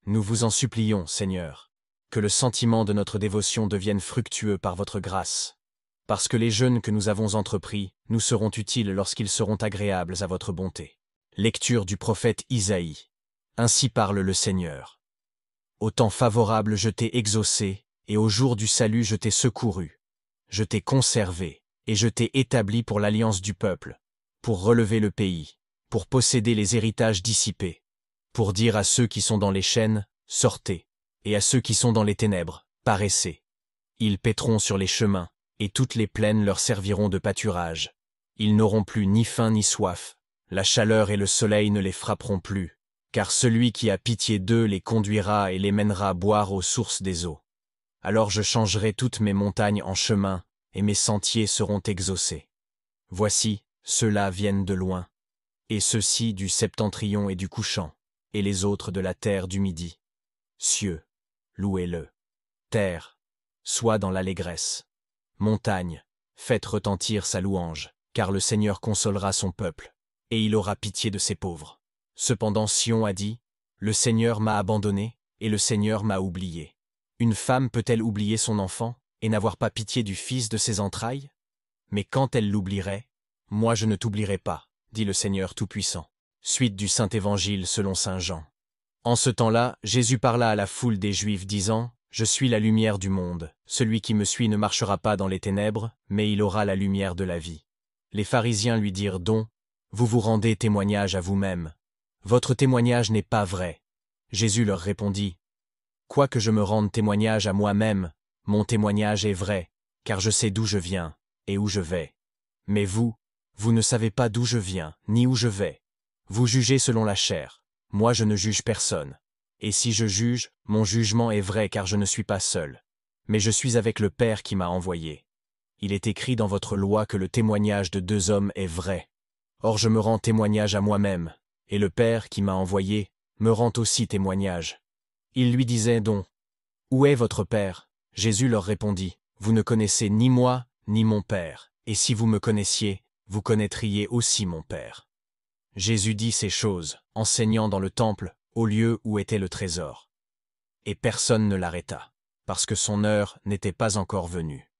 Nous vous en supplions, Seigneur, que le sentiment de notre dévotion devienne fructueux par votre grâce. Parce que les jeûnes que nous avons entrepris nous seront utiles lorsqu'ils seront agréables à votre bonté. Lecture du prophète Isaïe. Ainsi parle le Seigneur. Au temps favorable je t'ai exaucé, et au jour du salut je t'ai secouru. Je t'ai conservé, et je t'ai établi pour l'alliance du peuple, pour relever le pays, pour posséder les héritages dissipés, pour dire à ceux qui sont dans les chaînes, sortez, et à ceux qui sont dans les ténèbres, paraissez. Ils paîtront sur les chemins, et toutes les plaines leur serviront de pâturage. Ils n'auront plus ni faim ni soif, la chaleur et le soleil ne les frapperont plus, car celui qui a pitié d'eux les conduira et les mènera boire aux sources des eaux. Alors je changerai toutes mes montagnes en chemins, et mes sentiers seront exaucés. Voici, ceux-là viennent de loin, et ceux-ci du septentrion et du couchant, et les autres de la terre du midi. Cieux, louez-le. Terre, sois dans l'allégresse. Montagne, faites retentir sa louange, car le Seigneur consolera son peuple, et il aura pitié de ses pauvres. Cependant Sion a dit, le Seigneur m'a abandonné, et le Seigneur m'a oublié. Une femme peut-elle oublier son enfant, et n'avoir pas pitié du fils de ses entrailles? Mais quand elle l'oublierait, moi je ne t'oublierai pas, dit le Seigneur Tout-Puissant. Suite du Saint-Évangile selon saint Jean. En ce temps-là, Jésus parla à la foule des Juifs disant, « Je suis la lumière du monde. Celui qui me suit ne marchera pas dans les ténèbres, mais il aura la lumière de la vie. » Les pharisiens lui dirent donc, « Vous vous rendez témoignage à vous-même. Votre témoignage n'est pas vrai. » Jésus leur répondit, « Quoique je me rende témoignage à moi-même, mon témoignage est vrai, car je sais d'où je viens et où je vais. Mais vous ne savez pas d'où je viens, ni où je vais. Vous jugez selon la chair. Moi je ne juge personne. Et si je juge, mon jugement est vrai car je ne suis pas seul. Mais je suis avec le Père qui m'a envoyé. Il est écrit dans votre loi que le témoignage de deux hommes est vrai. Or je me rends témoignage à moi-même, et le Père qui m'a envoyé me rend aussi témoignage. » Ils lui disaient donc, « Où est votre Père ?» Jésus leur répondit, « Vous ne connaissez ni moi, ni mon Père, et si vous me connaissiez, vous connaîtriez aussi mon Père. » Jésus dit ces choses, enseignant dans le temple, au lieu où était le trésor. Et personne ne l'arrêta, parce que son heure n'était pas encore venue.